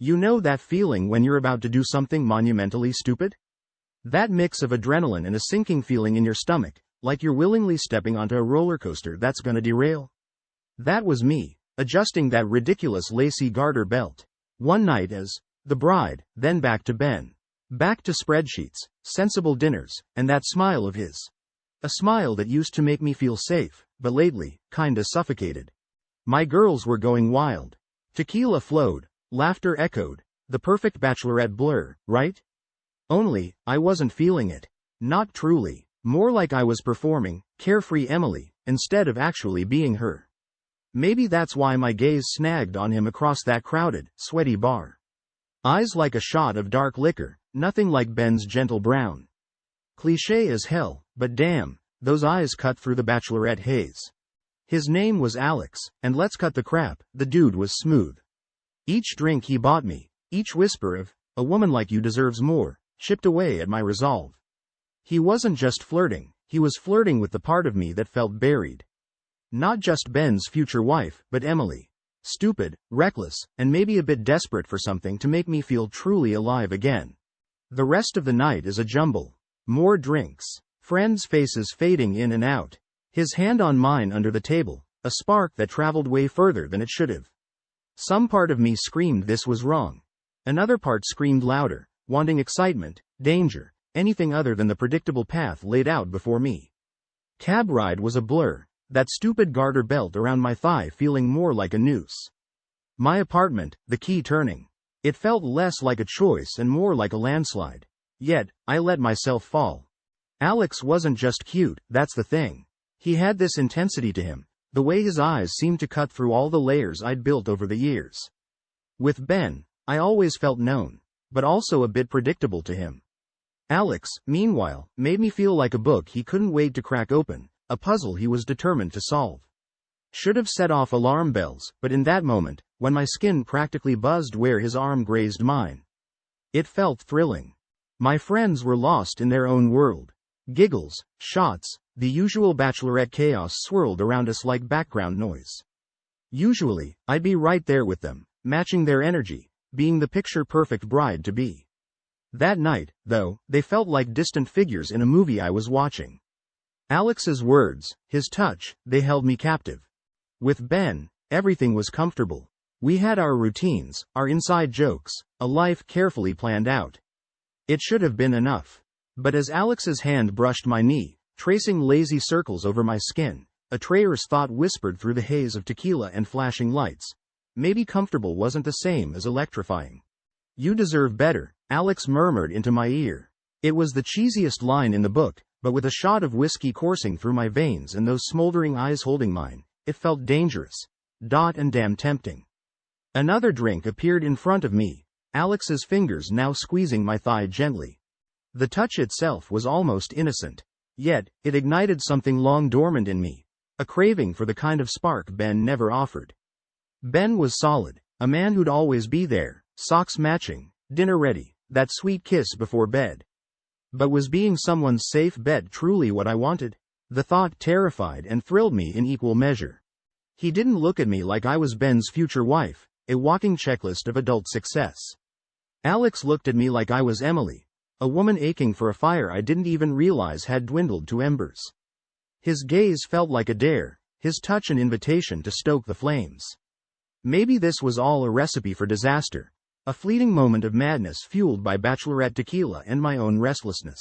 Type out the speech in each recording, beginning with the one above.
You know that feeling when you're about to do something monumentally stupid? That mix of adrenaline and a sinking feeling in your stomach, like you're willingly stepping onto a roller coaster that's gonna derail. That was me, adjusting that ridiculous lacy garter belt. One night as the bride, then back to Ben. Back to spreadsheets, sensible dinners, and that smile of his. A smile that used to make me feel safe, but lately, kinda suffocated. My girls were going wild. Tequila flowed, laughter echoed, the perfect Bachelorette blur, right? Only, I wasn't feeling it. Not truly. More like I was performing, carefree Emily, instead of actually being her. Maybe that's why my gaze snagged on him across that crowded, sweaty bar. Eyes like a shot of dark liquor, nothing like Ben's gentle brown. Cliché as hell, but damn, those eyes cut through the Bachelorette haze. His name was Alex, and let's cut the crap, the dude was smooth. Each drink he bought me, each whisper of, "A woman like you deserves more," chipped away at my resolve. He wasn't just flirting, he was flirting with the part of me that felt buried. Not just Ben's future wife, but Emily. Stupid, reckless, and maybe a bit desperate for something to make me feel truly alive again. The rest of the night is a jumble. More drinks. Friends' faces fading in and out. His hand on mine under the table, a spark that traveled way further than it should have. Some part of me screamed this was wrong. Another part screamed louder, wanting excitement, danger, anything other than the predictable path laid out before me. Cab ride was a blur, that stupid garter belt around my thigh feeling more like a noose. My apartment, the key turning. It felt less like a choice and more like a landslide. Yet, I let myself fall. Alex wasn't just cute, that's the thing. He had this intensity to him, the way his eyes seemed to cut through all the layers I'd built over the years. With Ben, I always felt known, but also a bit predictable to him. Alex, meanwhile, made me feel like a book he couldn't wait to crack open, a puzzle he was determined to solve. Should have set off alarm bells, but in that moment, when my skin practically buzzed where his arm grazed mine, it felt thrilling. My friends were lost in their own world. Giggles, shots, the usual Bachelorette chaos swirled around us like background noise. Usually, I'd be right there with them, matching their energy, being the picture-perfect bride-to-be. That night, though, they felt like distant figures in a movie I was watching. Alex's words, his touch, they held me captive. With Ben, everything was comfortable. We had our routines, our inside jokes, a life carefully planned out. It should have been enough. But as Alex's hand brushed my knee, tracing lazy circles over my skin, a traitorous thought whispered through the haze of tequila and flashing lights. Maybe comfortable wasn't the same as electrifying. "You deserve better," Alex murmured into my ear. It was the cheesiest line in the book, but with a shot of whiskey coursing through my veins and those smoldering eyes holding mine, it felt dangerous. And damn tempting. Another drink appeared in front of me, Alex's fingers now squeezing my thigh gently. The touch itself was almost innocent. Yet, it ignited something long dormant in me, a craving for the kind of spark Ben never offered. Ben was solid, a man who'd always be there, socks matching, dinner ready, that sweet kiss before bed. But was being someone's safe bet truly what I wanted? The thought terrified and thrilled me in equal measure. He didn't look at me like I was Ben's future wife, a walking checklist of adult success. Alex looked at me like I was Emily, a woman aching for a fire I didn't even realize had dwindled to embers. His gaze felt like a dare, his touch an invitation to stoke the flames. Maybe this was all a recipe for disaster, a fleeting moment of madness fueled by Bachelorette tequila and my own restlessness.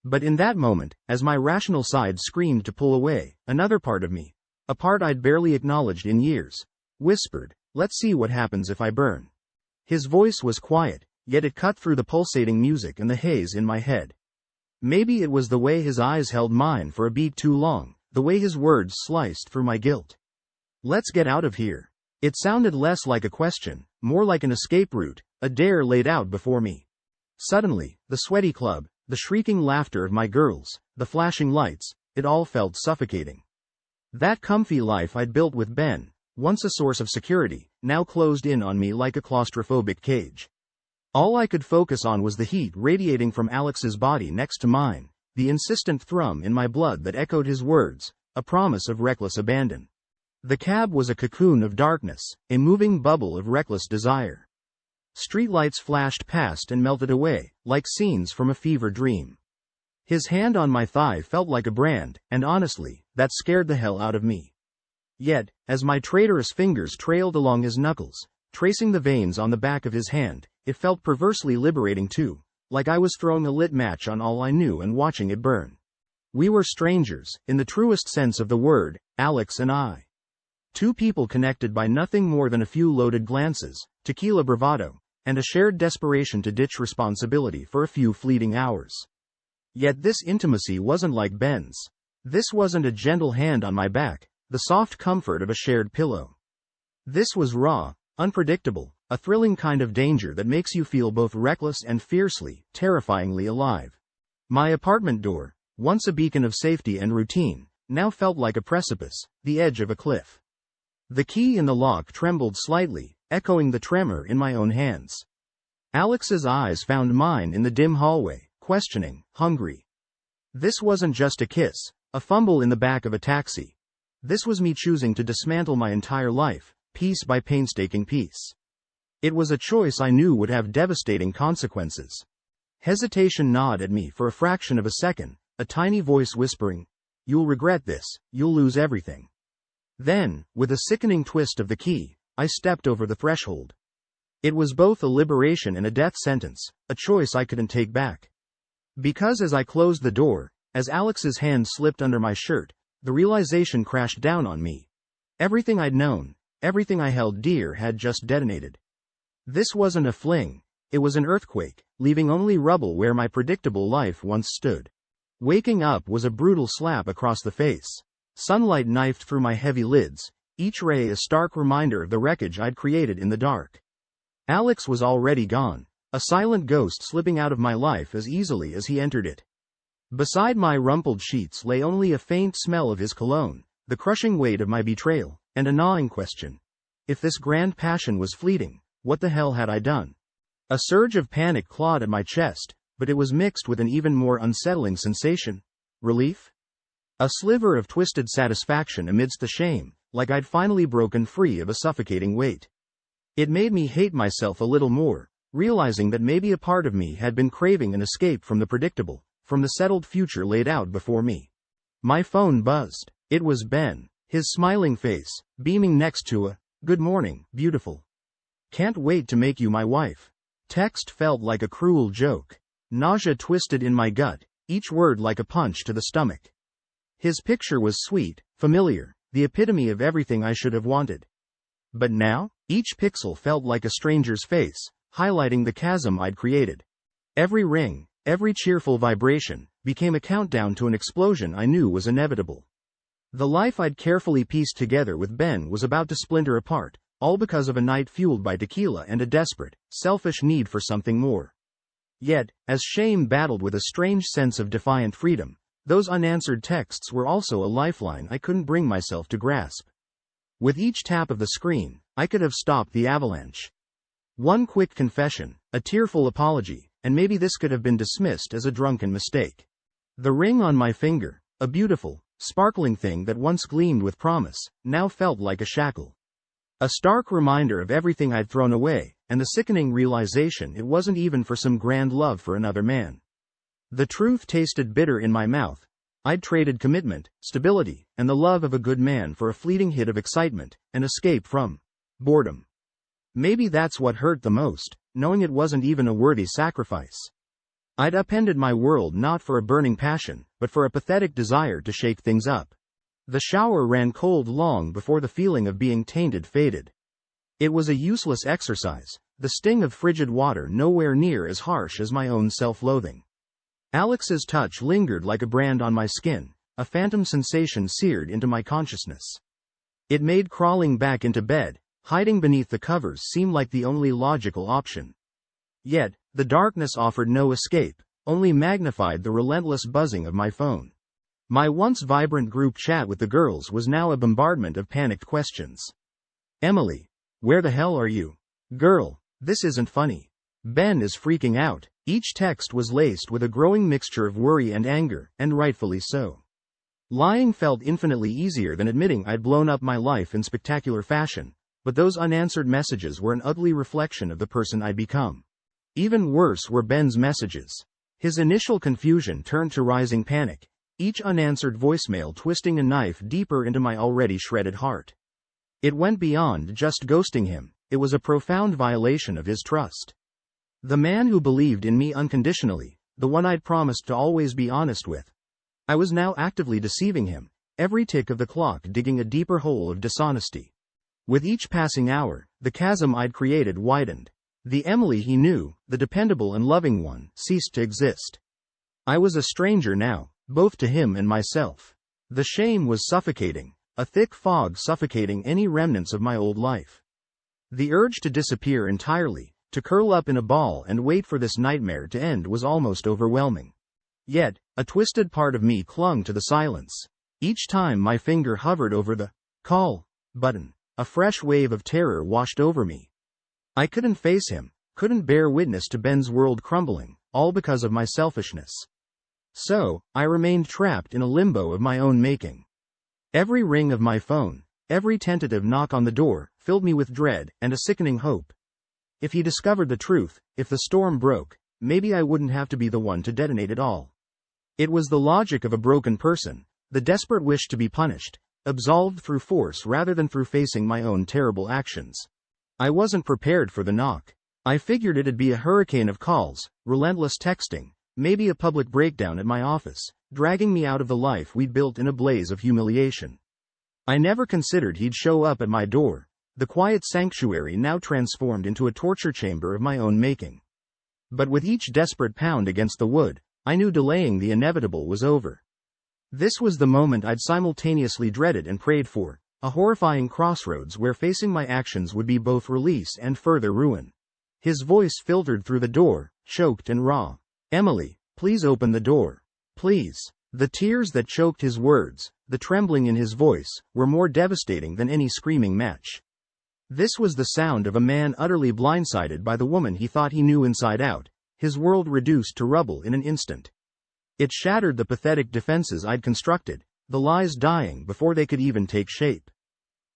But in that moment, as my rational side screamed to pull away, another part of me, a part I'd barely acknowledged in years, whispered, "Let's see what happens if I burn." His voice was quiet, yet it cut through the pulsating music and the haze in my head. Maybe it was the way his eyes held mine for a beat too long, the way his words sliced through my guilt. "Let's get out of here." It sounded less like a question, more like an escape route, a dare laid out before me. Suddenly, the sweaty club, the shrieking laughter of my girls, the flashing lights, it all felt suffocating. That comfy life I'd built with Ben, once a source of security, now closed in on me like a claustrophobic cage. All I could focus on was the heat radiating from Alex's body next to mine, the insistent thrum in my blood that echoed his words, a promise of reckless abandon. The cab was a cocoon of darkness, a moving bubble of reckless desire. Streetlights flashed past and melted away, like scenes from a fever dream. His hand on my thigh felt like a brand, and honestly, that scared the hell out of me. Yet, as my traitorous fingers trailed along his knuckles, tracing the veins on the back of his hand, it felt perversely liberating too, like I was throwing a lit match on all I knew and watching it burn. We were strangers, in the truest sense of the word, Alex and I. Two people connected by nothing more than a few loaded glances, tequila bravado, and a shared desperation to ditch responsibility for a few fleeting hours. Yet this intimacy wasn't like Ben's. This wasn't a gentle hand on my back, the soft comfort of a shared pillow. This was raw, unpredictable, a thrilling kind of danger that makes you feel both reckless and fiercely, terrifyingly alive. My apartment door, once a beacon of safety and routine, now felt like a precipice, the edge of a cliff. The key in the lock trembled slightly, echoing the tremor in my own hands. Alex's eyes found mine in the dim hallway, questioning, hungry. This wasn't just a kiss, a fumble in the back of a taxi. This was me choosing to dismantle my entire life, piece by painstaking piece. It was a choice I knew would have devastating consequences. Hesitation gnawed at me for a fraction of a second, a tiny voice whispering, "You'll regret this, you'll lose everything." Then, with a sickening twist of the key, I stepped over the threshold. It was both a liberation and a death sentence, a choice I couldn't take back. Because as I closed the door, as Alex's hand slipped under my shirt, the realization crashed down on me. Everything I'd known, everything I held dear had just detonated. This wasn't a fling, it was an earthquake, leaving only rubble where my predictable life once stood. Waking up was a brutal slap across the face. Sunlight knifed through my heavy lids, each ray a stark reminder of the wreckage I'd created in the dark. Alex was already gone, a silent ghost slipping out of my life as easily as he entered it. Beside my rumpled sheets lay only a faint smell of his cologne, the crushing weight of my betrayal, and a gnawing question. If this grand passion was fleeting, what the hell had I done? A surge of panic clawed at my chest, but it was mixed with an even more unsettling sensation. Relief? A sliver of twisted satisfaction amidst the shame, like I'd finally broken free of a suffocating weight. It made me hate myself a little more, realizing that maybe a part of me had been craving an escape from the predictable, from the settled future laid out before me. My phone buzzed. It was Ben, his smiling face, beaming next to a, "Good morning, beautiful. Can't wait to make you my wife." Text felt like a cruel joke. Nausea twisted in my gut, each word like a punch to the stomach. His picture was sweet, familiar, the epitome of everything I should have wanted. But now, each pixel felt like a stranger's face, highlighting the chasm I'd created. Every ring, every cheerful vibration, became a countdown to an explosion I knew was inevitable. The life I'd carefully pieced together with Ben was about to splinter apart, all because of a night fueled by tequila and a desperate, selfish need for something more. Yet, as shame battled with a strange sense of defiant freedom, those unanswered texts were also a lifeline I couldn't bring myself to grasp. With each tap of the screen, I could have stopped the avalanche. One quick confession, a tearful apology, and maybe this could have been dismissed as a drunken mistake. The ring on my finger, a beautiful, sparkling thing that once gleamed with promise, now felt like a shackle. A stark reminder of everything I'd thrown away, and the sickening realization it wasn't even for some grand love for another man. The truth tasted bitter in my mouth. I'd traded commitment, stability, and the love of a good man for a fleeting hit of excitement, an escape from boredom. Maybe that's what hurt the most, knowing it wasn't even a worthy sacrifice. I'd upended my world not for a burning passion, but for a pathetic desire to shake things up. The shower ran cold long before the feeling of being tainted faded. It was a useless exercise, the sting of frigid water nowhere near as harsh as my own self-loathing. Alex's touch lingered like a brand on my skin, a phantom sensation seared into my consciousness. It made crawling back into bed, hiding beneath the covers seem like the only logical option. Yet, the darkness offered no escape, only magnified the relentless buzzing of my phone. My once vibrant group chat with the girls was now a bombardment of panicked questions. "Emily, where the hell are you? Girl, this isn't funny. Ben is freaking out." Each text was laced with a growing mixture of worry and anger, and rightfully so. Lying felt infinitely easier than admitting I'd blown up my life in spectacular fashion, but those unanswered messages were an ugly reflection of the person I'd become. Even worse were Ben's messages. His initial confusion turned to rising panic, each unanswered voicemail twisting a knife deeper into my already shredded heart. It went beyond just ghosting him, it was a profound violation of his trust. The man who believed in me unconditionally, the one I'd promised to always be honest with. I was now actively deceiving him, every tick of the clock digging a deeper hole of dishonesty. With each passing hour, the chasm I'd created widened. The Emily he knew, the dependable and loving one, ceased to exist. I was a stranger now, both to him and myself. The shame was suffocating, a thick fog suffocating any remnants of my old life. The urge to disappear entirely, to curl up in a ball and wait for this nightmare to end was almost overwhelming. Yet, a twisted part of me clung to the silence. Each time my finger hovered over the call button, a fresh wave of terror washed over me. I couldn't face him, couldn't bear witness to Ben's world crumbling, all because of my selfishness. So, I remained trapped in a limbo of my own making. Every ring of my phone, every tentative knock on the door, filled me with dread and a sickening hope. If he discovered the truth, if the storm broke, maybe I wouldn't have to be the one to detonate it all. It was the logic of a broken person, the desperate wish to be punished, absolved through force rather than through facing my own terrible actions. I wasn't prepared for the knock. I figured it'd be a hurricane of calls, relentless texting, maybe a public breakdown at my office, dragging me out of the life we'd built in a blaze of humiliation. I never considered he'd show up at my door, the quiet sanctuary now transformed into a torture chamber of my own making. But with each desperate pound against the wood, I knew delaying the inevitable was over. This was the moment I'd simultaneously dreaded and prayed for, a horrifying crossroads where facing my actions would be both release and further ruin. His voice filtered through the door, choked and raw. "Emily, please open the door. Please." The tears that choked his words, the trembling in his voice, were more devastating than any screaming match. This was the sound of a man utterly blindsided by the woman he thought he knew inside out, his world reduced to rubble in an instant. It shattered the pathetic defenses I'd constructed, the lies dying before they could even take shape.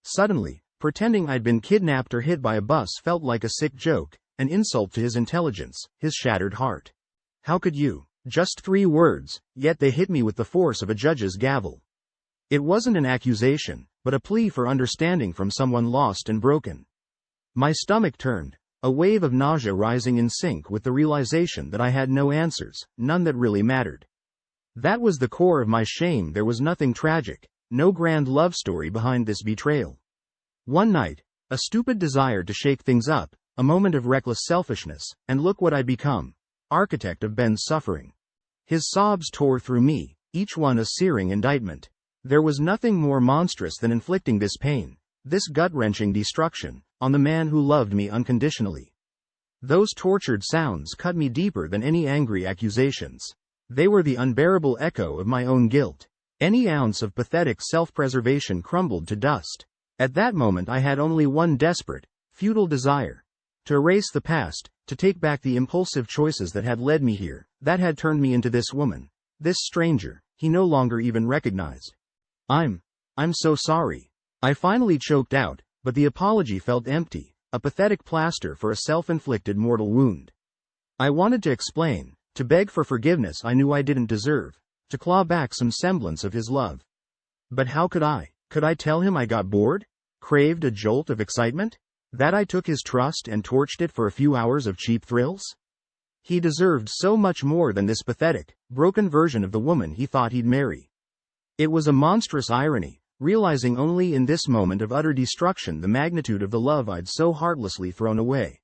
Suddenly, pretending I'd been kidnapped or hit by a bus felt like a sick joke, an insult to his intelligence, his shattered heart. How could you? Just 3 words, yet they hit me with the force of a judge's gavel. It wasn't an accusation, but a plea for understanding from someone lost and broken. My stomach turned, a wave of nausea rising in sync with the realization that I had no answers, none that really mattered. That was the core of my shame. There was nothing tragic, no grand love story behind this betrayal. One night, a stupid desire to shake things up, a moment of reckless selfishness, and look what I'd become, architect of Ben's suffering. His sobs tore through me, each one a searing indictment. There was nothing more monstrous than inflicting this pain, this gut-wrenching destruction, on the man who loved me unconditionally. Those tortured sounds cut me deeper than any angry accusations. They were the unbearable echo of my own guilt. Any ounce of pathetic self-preservation crumbled to dust. At that moment I had only one desperate, futile desire. To erase the past, to take back the impulsive choices that had led me here, that had turned me into this woman, this stranger, he no longer even recognized. I'm so sorry. I finally choked out, but the apology felt empty, a pathetic plaster for a self-inflicted mortal wound. I wanted to explain, to beg for forgiveness I knew I didn't deserve, to claw back some semblance of his love. But how could I? Could I tell him I got bored? Craved a jolt of excitement? That I took his trust and torched it for a few hours of cheap thrills? He deserved so much more than this pathetic, broken version of the woman he thought he'd marry. It was a monstrous irony, realizing only in this moment of utter destruction the magnitude of the love I'd so heartlessly thrown away.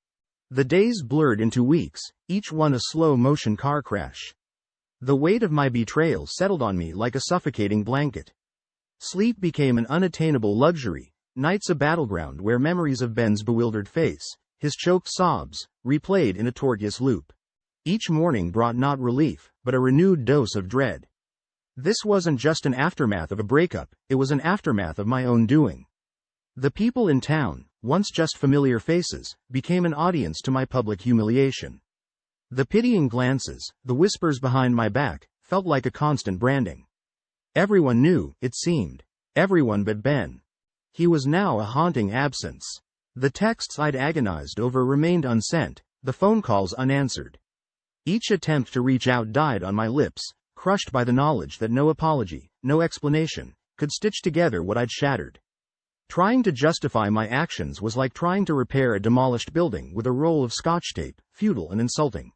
The days blurred into weeks, each one a slow-motion car crash. The weight of my betrayal settled on me like a suffocating blanket. Sleep became an unattainable luxury, nights a battleground where memories of Ben's bewildered face, his choked sobs, replayed in a tortuous loop. Each morning brought not relief, but a renewed dose of dread. This wasn't just an aftermath of a breakup, it was an aftermath of my own doing. The people in town, once just familiar faces, became an audience to my public humiliation. The pitying glances, the whispers behind my back, felt like a constant branding. Everyone knew, it seemed. Everyone but Ben. He was now a haunting absence. The texts I'd agonized over remained unsent, the phone calls unanswered. Each attempt to reach out died on my lips, crushed by the knowledge that no apology, no explanation, could stitch together what I'd shattered. Trying to justify my actions was like trying to repair a demolished building with a roll of scotch tape, futile and insulting.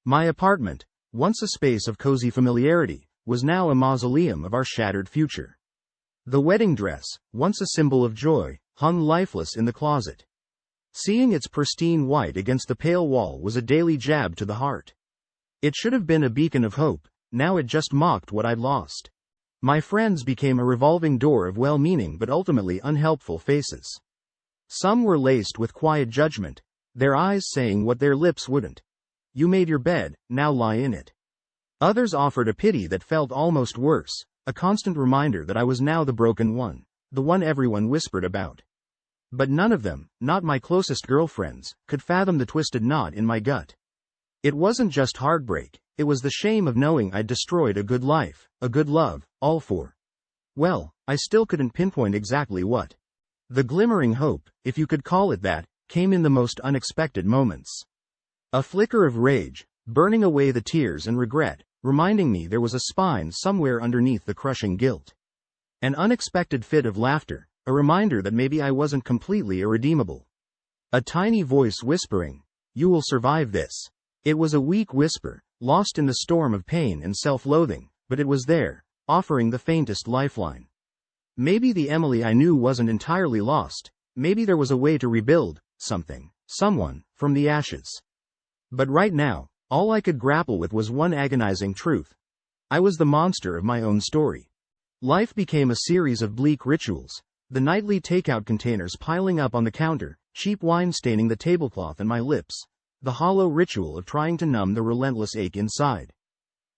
My apartment, once a space of cozy familiarity, was now a mausoleum of our shattered future. The wedding dress, once a symbol of joy, hung lifeless in the closet. Seeing its pristine white against the pale wall was a daily jab to the heart. It should have been a beacon of hope, now it just mocked what I'd lost. My friends became a revolving door of well-meaning but ultimately unhelpful faces. Some were laced with quiet judgment, their eyes saying what their lips wouldn't. You made your bed, now lie in it. Others offered a pity that felt almost worse, a constant reminder that I was now the broken one, the one everyone whispered about. But none of them, not my closest girlfriends, could fathom the twisted knot in my gut. It wasn't just heartbreak, it was the shame of knowing I'd destroyed a good life, a good love, all for. Well, I still couldn't pinpoint exactly what. The glimmering hope, if you could call it that, came in the most unexpected moments. A flicker of rage, burning away the tears and regret, reminding me there was a spine somewhere underneath the crushing guilt. An unexpected fit of laughter, a reminder that maybe I wasn't completely irredeemable. A tiny voice whispering, "You will survive this." It was a weak whisper, lost in the storm of pain and self-loathing, but it was there, offering the faintest lifeline. Maybe the Emily I knew wasn't entirely lost, maybe there was a way to rebuild something, someone, from the ashes. But right now, all I could grapple with was one agonizing truth. I was the monster of my own story. Life became a series of bleak rituals, the nightly takeout containers piling up on the counter, cheap wine staining the tablecloth and my lips, the hollow ritual of trying to numb the relentless ache inside.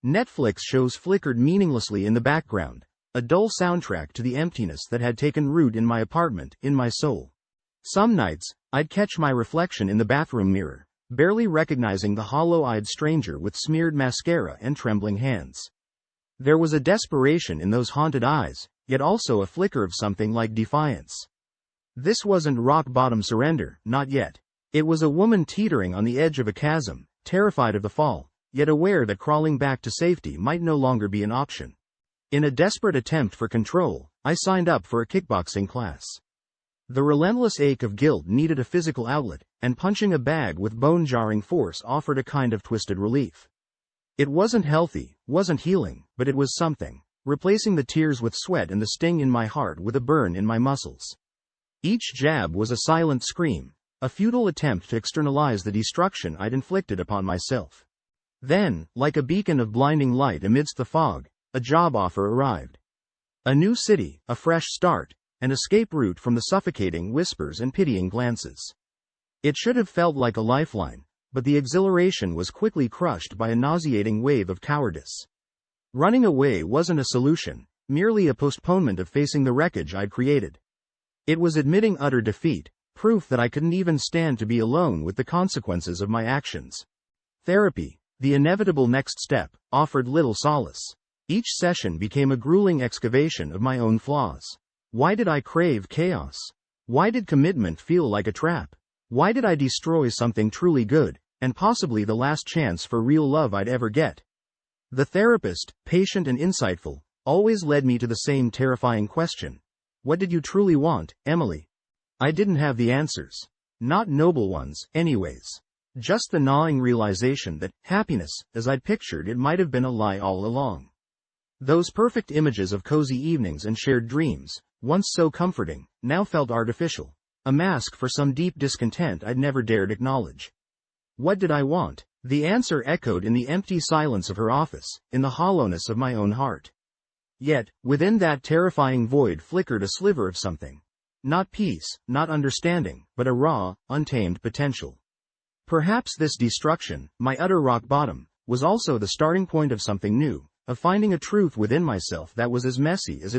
Netflix shows flickered meaninglessly in the background, a dull soundtrack to the emptiness that had taken root in my apartment, in my soul. Some nights, I'd catch my reflection in the bathroom mirror, barely recognizing the hollow-eyed stranger with smeared mascara and trembling hands. There was a desperation in those haunted eyes, yet also a flicker of something like defiance. This wasn't rock-bottom surrender, not yet. It was a woman teetering on the edge of a chasm, terrified of the fall, yet aware that crawling back to safety might no longer be an option. In a desperate attempt for control, I signed up for a kickboxing class. The relentless ache of guilt needed a physical outlet, and punching a bag with bone-jarring force offered a kind of twisted relief. It wasn't healthy, wasn't healing, but it was something, replacing the tears with sweat and the sting in my heart with a burn in my muscles. Each jab was a silent scream, a futile attempt to externalize the destruction I'd inflicted upon myself. Then, like a beacon of blinding light amidst the fog, a job offer arrived. A new city, a fresh start, an escape route from the suffocating whispers and pitying glances. It should have felt like a lifeline, but the exhilaration was quickly crushed by a nauseating wave of cowardice. Running away wasn't a solution, merely a postponement of facing the wreckage I'd created. It was admitting utter defeat, proof that I couldn't even stand to be alone with the consequences of my actions. Therapy, the inevitable next step, offered little solace. Each session became a grueling excavation of my own flaws. Why did I crave chaos? Why did commitment feel like a trap? Why did I destroy something truly good, and possibly the last chance for real love I'd ever get? The therapist, patient and insightful, always led me to the same terrifying question. What did you truly want, Emily? I didn't have the answers. Not noble ones, anyways. Just the gnawing realization that happiness, as I'd pictured it, might have been a lie all along. Those perfect images of cozy evenings and shared dreams, once so comforting, now felt artificial, a mask for some deep discontent I'd never dared acknowledge. What did I want? The answer echoed in the empty silence of her office, in the hollowness of my own heart. Yet, within that terrifying void flickered a sliver of something. Not peace, not understanding, but a raw, untamed potential. Perhaps this destruction, my utter rock bottom, was also the starting point of something new, of finding a truth within myself that was as messy as it was